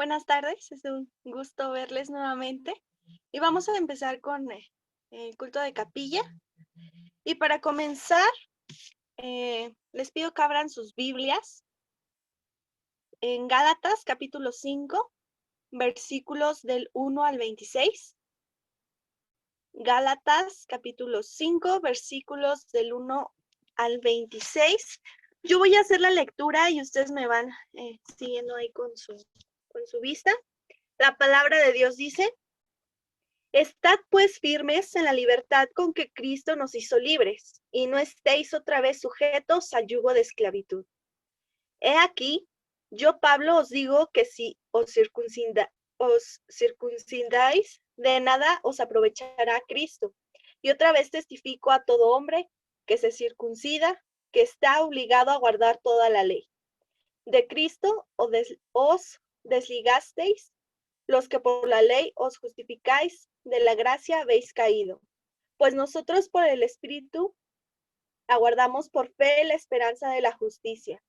Buenas tardes, es un gusto verles nuevamente y vamos a empezar con el culto de capilla. Y para comenzar, les pido que abran sus Biblias en Gálatas capítulo 5, versículos del 1 al 26. Gálatas capítulo 5, versículos del 1 al 26. Yo voy a hacer la lectura y ustedes me van siguiendo ahí con su vista. La palabra de Dios dice: Estad pues firmes en la libertad con que Cristo nos hizo libres, y no estéis otra vez sujetos al yugo de esclavitud. He aquí, yo Pablo os digo que si os circuncidáis, de nada os aprovechará Cristo. Y otra vez testifico a todo hombre que se circuncida, que está obligado a guardar toda la ley. De Cristo os desligasteis, los que por la ley os justificáis, de la gracia habéis caído. Pues nosotros por el Espíritu aguardamos por fe la esperanza de la justicia.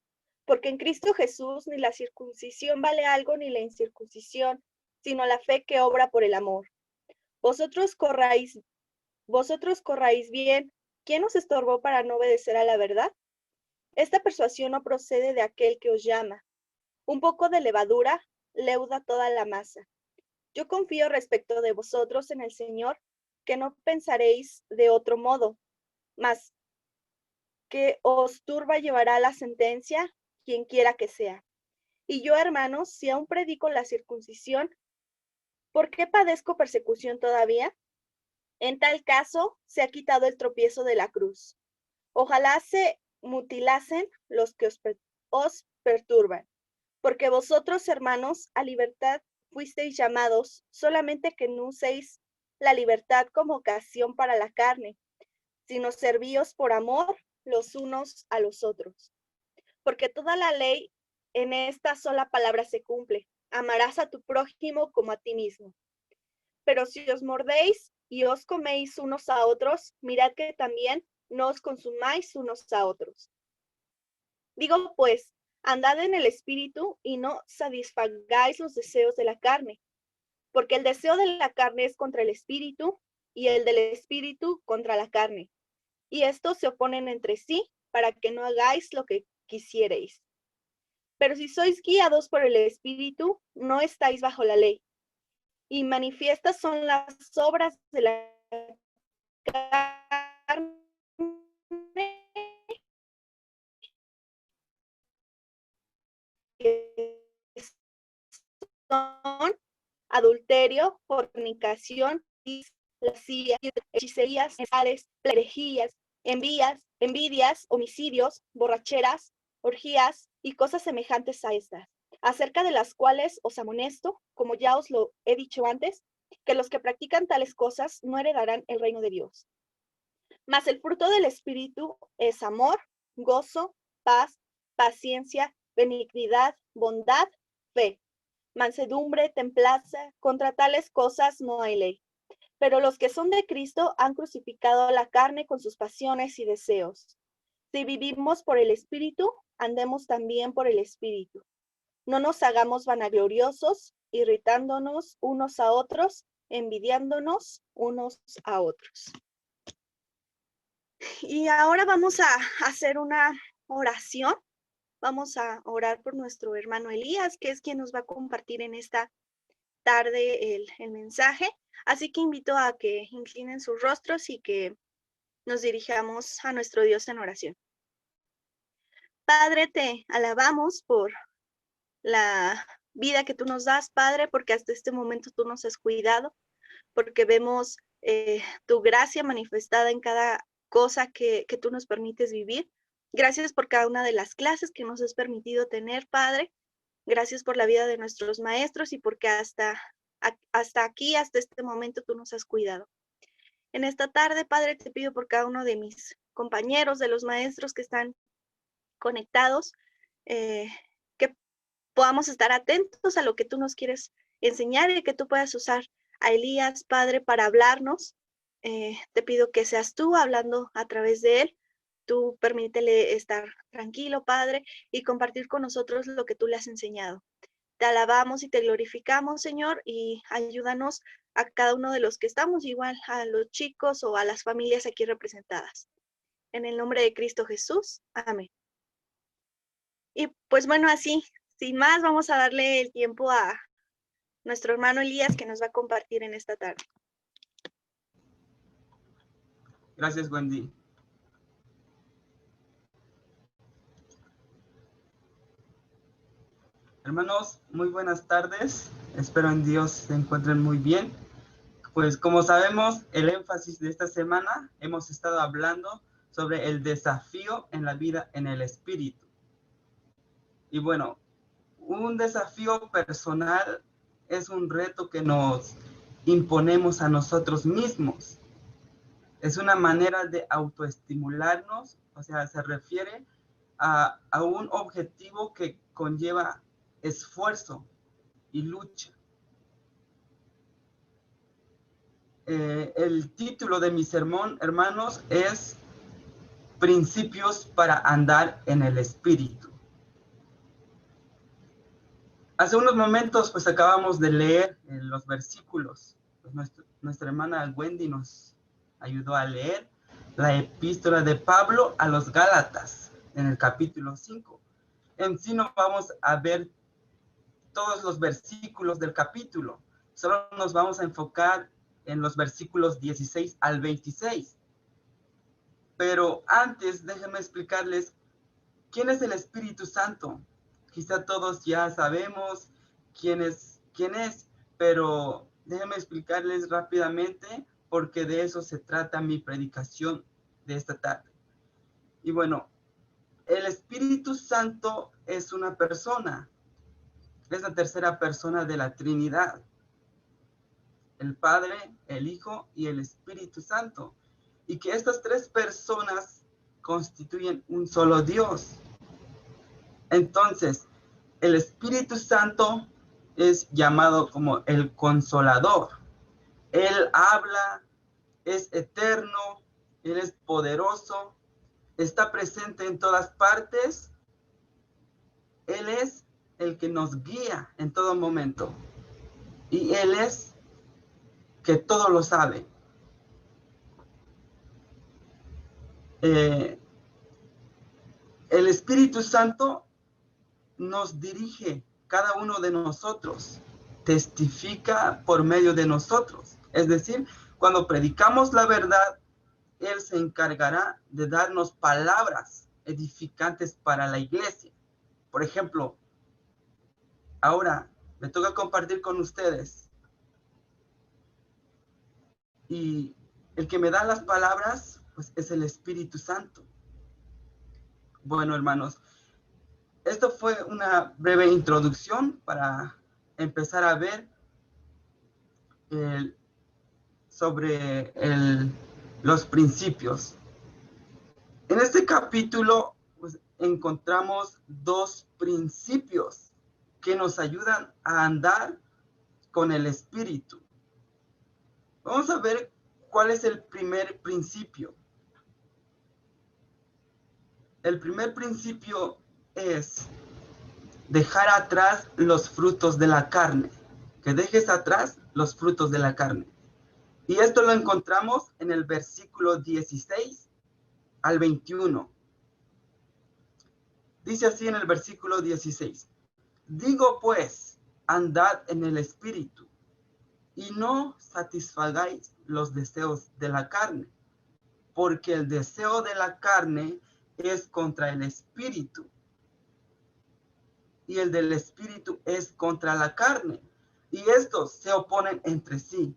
Porque en Cristo Jesús ni la circuncisión vale algo ni la incircuncisión, sino la fe que obra por el amor. Vosotros corráis bien. ¿Quién os estorbó para no obedecer a la verdad? Esta persuasión no procede de aquel que os llama. Un poco de levadura leuda toda la masa. Yo confío respecto de vosotros en el Señor, que no pensaréis de otro modo, mas que os turba llevará la sentencia, quien quiera que sea. Y yo, hermanos, si aún predico la circuncisión, ¿por qué padezco persecución todavía? En tal caso, se ha quitado el tropiezo de la cruz. Ojalá se mutilasen los que os perturban, porque vosotros, hermanos, a libertad fuisteis llamados, solamente que no uséis la libertad como ocasión para la carne, sino servíos por amor los unos a los otros. Porque toda la ley en esta sola palabra se cumple: amarás a tu prójimo como a ti mismo. Pero si os mordéis y os coméis unos a otros, mirad que también no os consumáis unos a otros. Digo pues, andad en el espíritu y no satisfagáis los deseos de la carne, porque el deseo de la carne es contra el espíritu y el del espíritu contra la carne. Y estos se oponen entre sí para que no hagáis lo que quisierais. Pero si sois guiados por el espíritu, no estáis bajo la ley. Y manifiestas son las obras de la carne, que son adulterio, fornicación, lascivia, hechicerías, herejías, envidias, homicidios, borracheras, orgías y cosas semejantes a estas, acerca de las cuales os amonesto, como ya os lo he dicho antes, que los que practican tales cosas no heredarán el reino de Dios. Mas el fruto del Espíritu es amor, gozo, paz, paciencia, benignidad, bondad, fe, mansedumbre, templanza. Contra tales cosas no hay ley. Pero los que son de Cristo han crucificado la carne con sus pasiones y deseos. Si vivimos por el Espíritu, andemos también por el Espíritu. No nos hagamos vanagloriosos, irritándonos unos a otros, envidiándonos unos a otros. Y ahora vamos a hacer una oración. Vamos a orar por nuestro hermano Elías, que es quien nos va a compartir en esta tarde el mensaje. Así que invito a que inclinen sus rostros y que nos dirijamos a nuestro Dios en oración. Padre, te alabamos por la vida que tú nos das, Padre, porque hasta este momento tú nos has cuidado, porque vemos tu gracia manifestada en cada cosa que tú nos permites vivir. Gracias por cada una de las clases que nos has permitido tener, Padre. Gracias por la vida de nuestros maestros y porque hasta aquí, hasta este momento, tú nos has cuidado. En esta tarde, Padre, te pido por cada uno de mis compañeros, de los maestros que están conectados, que podamos estar atentos a lo que tú nos quieres enseñar y que tú puedas usar a Elías, Padre, para hablarnos. Te pido que seas tú hablando a través de él. Tú permítele estar tranquilo, Padre, y compartir con nosotros lo que tú le has enseñado. Te alabamos y te glorificamos, Señor, y ayúdanos a cada uno de los que estamos, igual a los chicos o a las familias aquí representadas. En el nombre de Cristo Jesús. Amén. Y pues bueno, así, sin más, vamos a darle el tiempo a nuestro hermano Elías que nos va a compartir en esta tarde. Gracias, Wendy. Hermanos, muy buenas tardes. Espero en Dios se encuentren muy bien. Pues como sabemos, el énfasis de esta semana hemos estado hablando sobre el desafío en la vida en el espíritu. Y bueno, un desafío personal es un reto que nos imponemos a nosotros mismos. Es una manera de autoestimularnos, o sea, se refiere a un objetivo que conlleva esfuerzo y lucha. El título de mi sermón, hermanos, es Principios para andar en el Espíritu. Hace unos momentos, pues acabamos de leer los versículos. Pues nuestra hermana Wendy nos ayudó a leer la epístola de Pablo a los Gálatas en el capítulo 5. En sí no vamos a ver todos los versículos del capítulo, solo nos vamos a enfocar en los versículos 16 al 26. Pero antes, déjenme explicarles quién es el Espíritu Santo. Quizá todos ya sabemos quién es, pero déjenme explicarles rápidamente porque de eso se trata mi predicación de esta tarde. Y bueno, el Espíritu Santo es una persona, es la tercera persona de la Trinidad. El Padre, el Hijo y el Espíritu Santo. Y que estas tres personas constituyen un solo Dios. Entonces, el Espíritu Santo es llamado como el Consolador. Él habla, es eterno, Él es poderoso, está presente en todas partes. Él es el que nos guía en todo momento. Y Él es que todo lo sabe. El Espíritu Santo nos dirige, cada uno de nosotros, testifica por medio de nosotros. Es decir, cuando predicamos la verdad, Él se encargará de darnos palabras edificantes para la iglesia. Por ejemplo, ahora me toca compartir con ustedes. Y el que me da las palabras, pues es el Espíritu Santo. Bueno, hermanos, esto fue una breve introducción para empezar a ver sobre los principios. En este capítulo pues, encontramos dos principios que nos ayudan a andar con el Espíritu. Vamos a ver cuál es el primer principio. El primer principio es dejar atrás los frutos de la carne. Que dejes atrás los frutos de la carne. Y esto lo encontramos en el versículo 16 al 21. Dice así en el versículo 16. Digo pues, andad en el Espíritu, y no satisfagáis los deseos de la carne, porque el deseo de la carne es contra el Espíritu, y el del Espíritu es contra la carne, y estos se oponen entre sí,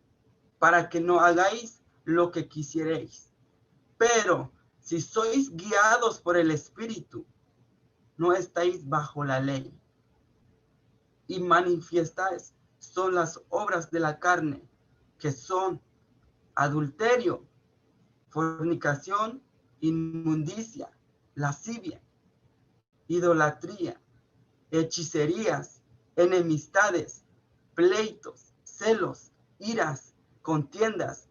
para que no hagáis lo que quisierais. Pero si sois guiados por el Espíritu, no estáis bajo la ley. Y manifiestáis son las obras de la carne, que son adulterio, fornicación, inmundicia, lascivia, idolatría, hechicerías, enemistades, pleitos, celos, iras, contiendas,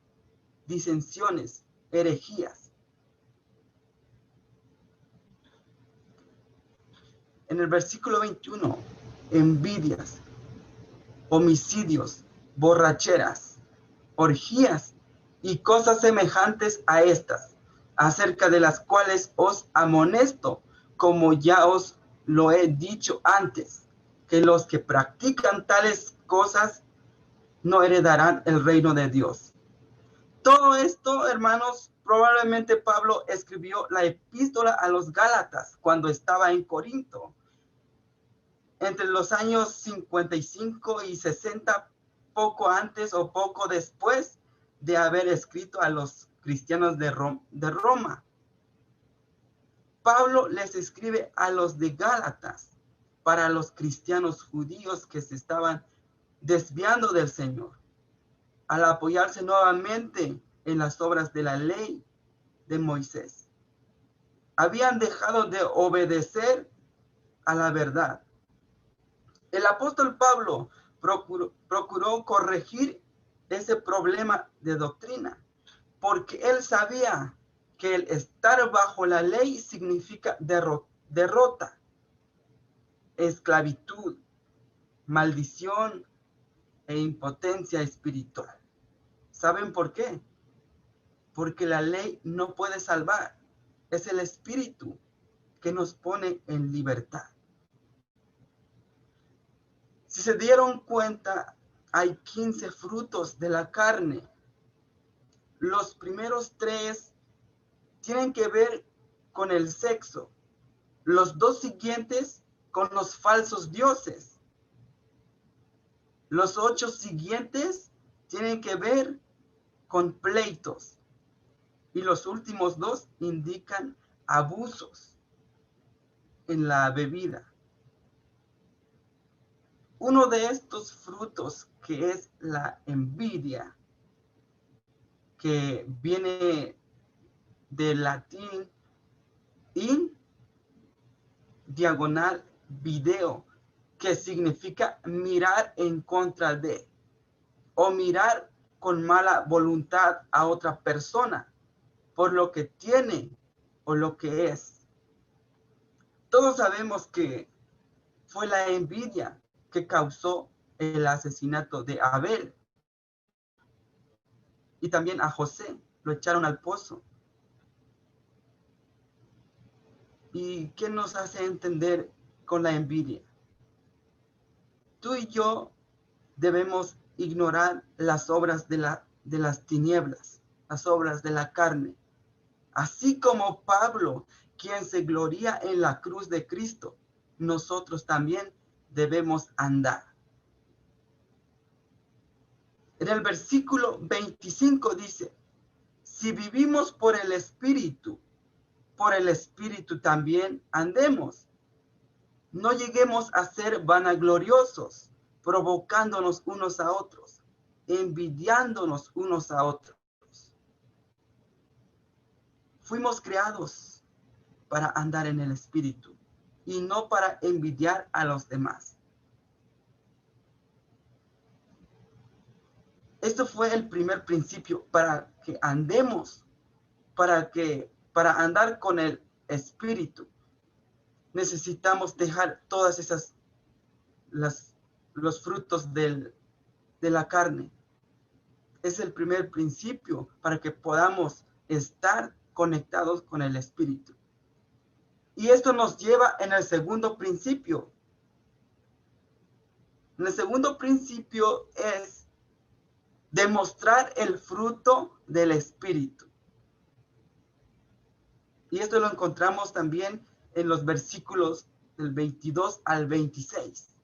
disensiones, herejías. En el versículo 21, envidias, homicidios, borracheras, orgías y cosas semejantes a estas, acerca de las cuales os amonesto, como ya os lo he dicho antes, que los que practican tales cosas no heredarán el reino de Dios. Todo esto, hermanos, probablemente Pablo escribió la epístola a los Gálatas cuando estaba en Corinto, entre los años 55 y 60, poco antes o poco después de haber escrito a los cristianos de Roma. Pablo les escribe a los de Gálatas para los cristianos judíos que se estaban desviando del Señor, al apoyarse nuevamente en las obras de la ley de Moisés. Habían dejado de obedecer a la verdad. El apóstol Pablo procuró corregir ese problema de doctrina, porque él sabía que el estar bajo la ley significa derrota, esclavitud, maldición e impotencia espiritual. ¿Saben por qué? Porque la ley no puede salvar. Es el Espíritu que nos pone en libertad. Si se dieron cuenta, hay 15 frutos de la carne. Los primeros 3 tienen que ver con el sexo. Los 2 siguientes con los falsos dioses. Los 8 siguientes tienen que ver con pleitos. Y los últimos 2 indican abusos en la bebida. Uno de estos frutos, que es la envidia, que viene del latín in diagonal video, que significa mirar en contra de, o mirar con mala voluntad a otra persona por lo que tiene o lo que es. Todos sabemos que fue la envidia que causó el asesinato de Abel. Y también a José lo echaron al pozo. ¿Y qué nos hace entender con la envidia? Tú y yo debemos ignorar las obras de las tinieblas, las obras de la carne. Así como Pablo, quien se gloria en la cruz de Cristo, nosotros también debemos andar. En el versículo 25 dice, si vivimos por el Espíritu también andemos. No lleguemos a ser vanagloriosos, provocándonos unos a otros, envidiándonos unos a otros. Fuimos creados para andar en el Espíritu y no para envidiar a los demás. Esto fue el primer principio, para que andemos, para andar con el Espíritu. Necesitamos dejar todas esas, los frutos de la carne. Es el primer principio para que podamos estar conectados con el Espíritu. Y esto nos lleva en el segundo principio. En el segundo principio es demostrar el fruto del Espíritu. Y esto lo encontramos también en los versículos del 22 al 26.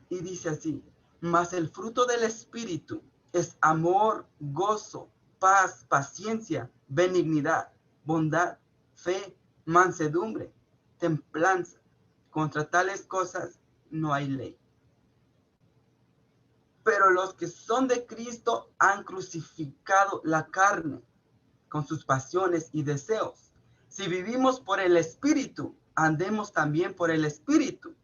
Y dice así, mas el fruto del Espíritu es amor, gozo, paz, paciencia, benignidad, bondad, fe, mansedumbre, templanza. Contra tales cosas no hay ley. Pero los que son de Cristo han crucificado la carne con sus pasiones y deseos. Si vivimos por el Espíritu, andemos también por el Espíritu.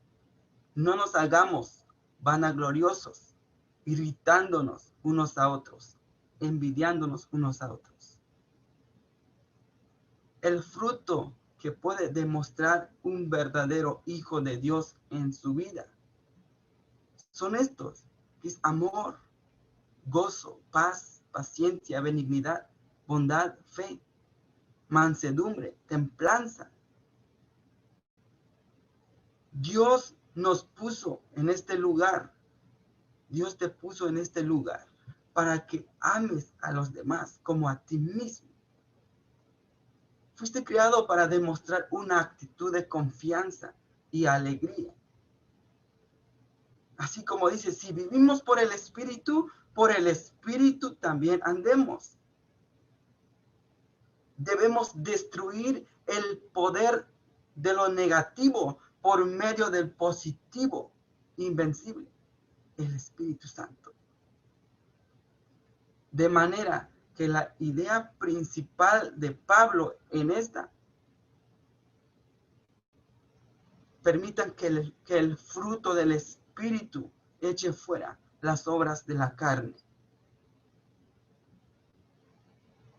No nos hagamos vanagloriosos, irritándonos unos a otros, envidiándonos unos a otros. El fruto que puede demostrar un verdadero hijo de Dios en su vida son estos, que es amor, gozo, paz, paciencia, benignidad, bondad, fe, mansedumbre, templanza. Dios nos puso en este lugar. Dios te puso en este lugar para que ames a los demás como a ti mismo. Fuiste creado para demostrar una actitud de confianza y alegría. Así como dice, si vivimos por el Espíritu también andemos. Debemos destruir el poder de lo negativo por medio del positivo invencible, el Espíritu Santo. De manera que la idea principal de Pablo en esta permitan que el fruto del Espíritu eche fuera las obras de la carne.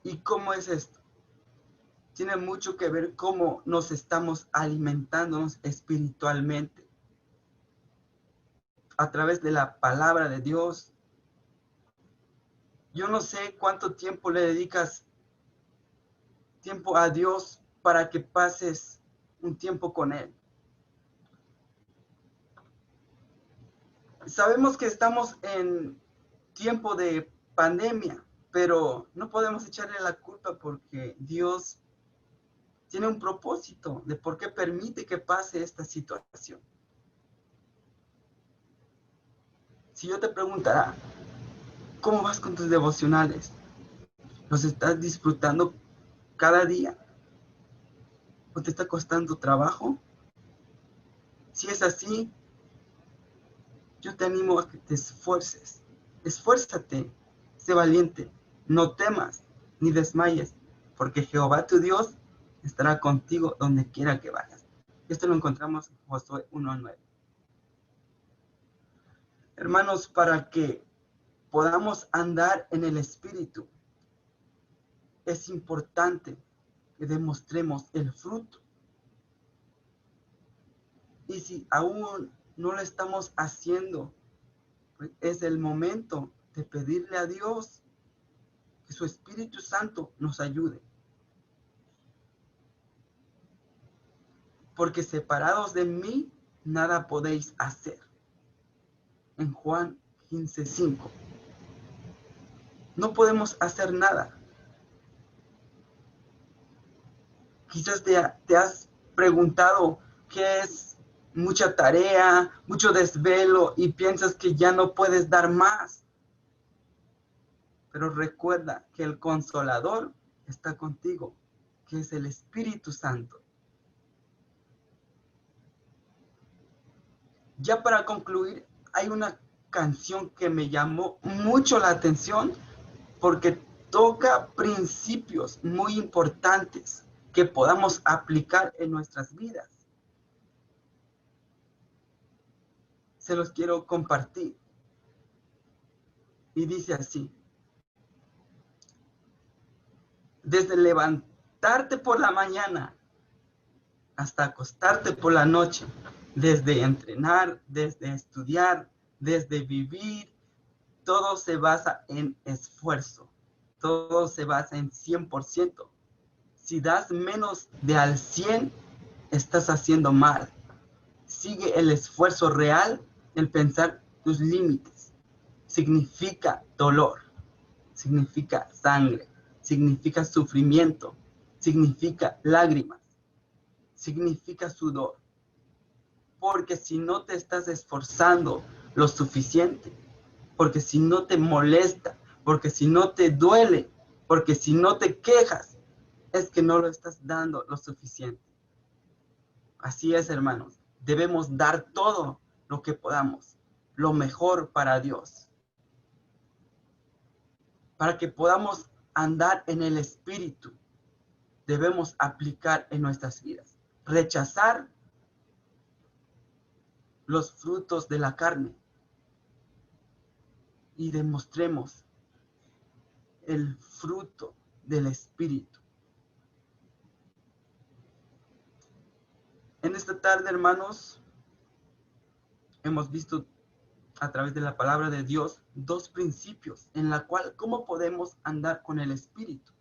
¿Y cómo es esto? Tiene mucho que ver cómo nos estamos alimentándonos espiritualmente. A través de la palabra de Dios. Yo no sé cuánto tiempo le dedicas tiempo a Dios para que pases un tiempo con Él. Sabemos que estamos en tiempo de pandemia, pero no podemos echarle la culpa porque Dios tiene un propósito de por qué permite que pase esta situación. Si yo te preguntara, ¿cómo vas con tus devocionales? ¿Los estás disfrutando cada día? ¿O te está costando trabajo? Si es así, yo te animo a que te esfuerces. Esfuérzate, sé valiente, no temas ni desmayes, porque Jehová tu Dios estará contigo donde quiera que vayas. Esto lo encontramos en Josué 1:9. Hermanos, para que podamos andar en el Espíritu, es importante que demostremos el fruto. Y si aún no lo estamos haciendo, pues es el momento de pedirle a Dios que su Espíritu Santo nos ayude. Porque separados de mí, nada podéis hacer. En Juan 15:5. No podemos hacer nada. Quizás te has preguntado qué es mucha tarea, mucho desvelo y piensas que ya no puedes dar más. Pero recuerda que el Consolador está contigo, que es el Espíritu Santo. Ya para concluir, hay una canción que me llamó mucho la atención porque toca principios muy importantes que podamos aplicar en nuestras vidas. Se los quiero compartir. Y dice así: desde levantarte por la mañana hasta acostarte por la noche, desde entrenar, desde estudiar, desde vivir, todo se basa en esfuerzo, todo se basa en 100%. Si das menos de al 100, estás haciendo mal. Sigue el esfuerzo real, el pensar tus límites. Significa dolor, significa sangre, significa sufrimiento, significa lágrimas, significa sudor. Porque si no te estás esforzando lo suficiente, porque si no te molesta, porque si no te duele, porque si no te quejas, es que no lo estás dando lo suficiente. Así es, hermanos. Debemos dar todo lo que podamos, lo mejor para Dios, para que podamos andar en el Espíritu. Debemos aplicar en nuestras vidas, rechazar los frutos de la carne y demostremos el fruto del Espíritu. En esta tarde, hermanos, hemos visto a través de la palabra de Dios, dos principios en la cual cómo podemos andar con el Espíritu.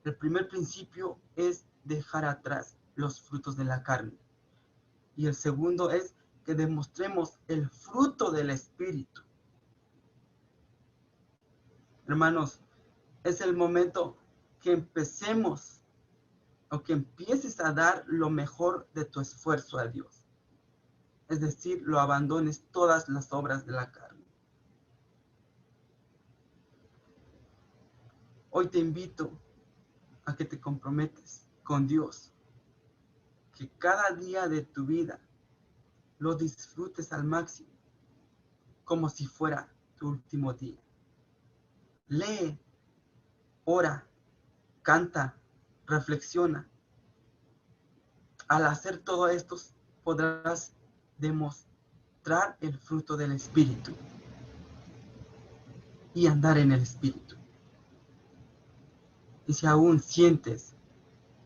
El primer principio es dejar atrás los frutos de la carne. Y el segundo es que demostremos el fruto del Espíritu. Hermanos, es el momento que empecemos o que empieces a dar lo mejor de tu esfuerzo a Dios. Es decir, lo abandones todas las obras de la carne. Hoy te invito a que te comprometes con Dios, que cada día de tu vida lo disfrutes al máximo, como si fuera tu último día. Lee, ora, canta, reflexiona. Al hacer todo esto, podrás demostrar el fruto del Espíritu y andar en el Espíritu. Y si aún sientes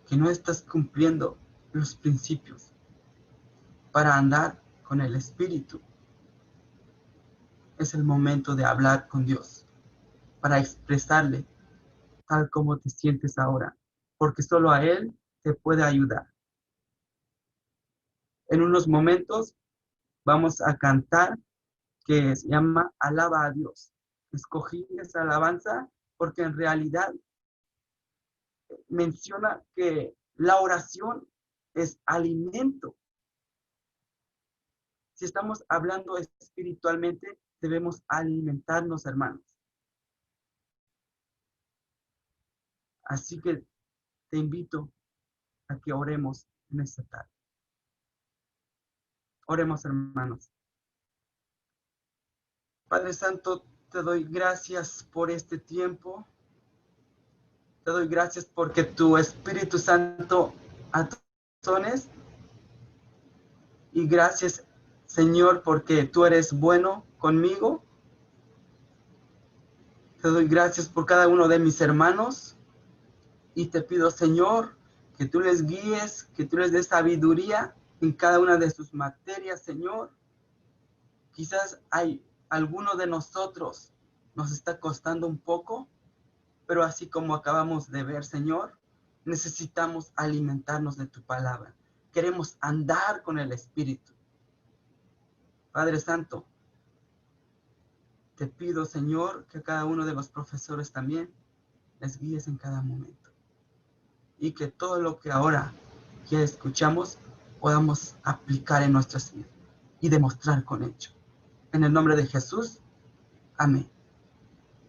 que no estás cumpliendo los principios para andar con el Espíritu, es el momento de hablar con Dios, para expresarle tal como te sientes ahora, porque solo a Él te puede ayudar. En unos momentos vamos a cantar que se llama Alaba a Dios. Escogí esa alabanza porque en realidad menciona que la oración es alimento. Si estamos hablando espiritualmente, debemos alimentarnos, hermanos. Así que te invito a que oremos en esta tarde. Oremos, hermanos. Padre Santo, te doy gracias por este tiempo. Te doy gracias porque tu Espíritu Santo atones. Y gracias, Señor, porque tú eres bueno conmigo. Te doy gracias por cada uno de mis hermanos. Y te pido, Señor, que tú les guíes, que tú les des sabiduría en cada una de sus materias, Señor. Quizás hay alguno de nosotros nos está costando un poco, pero así como acabamos de ver, Señor, necesitamos alimentarnos de tu palabra. Queremos andar con el Espíritu. Padre Santo, te pido, Señor, que a cada uno de los profesores también les guíes en cada momento. Y que todo lo que ahora ya escuchamos podamos aplicar en nuestras vidas y demostrar con hecho. En el nombre de Jesús, amén.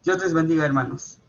Dios les bendiga, hermanos.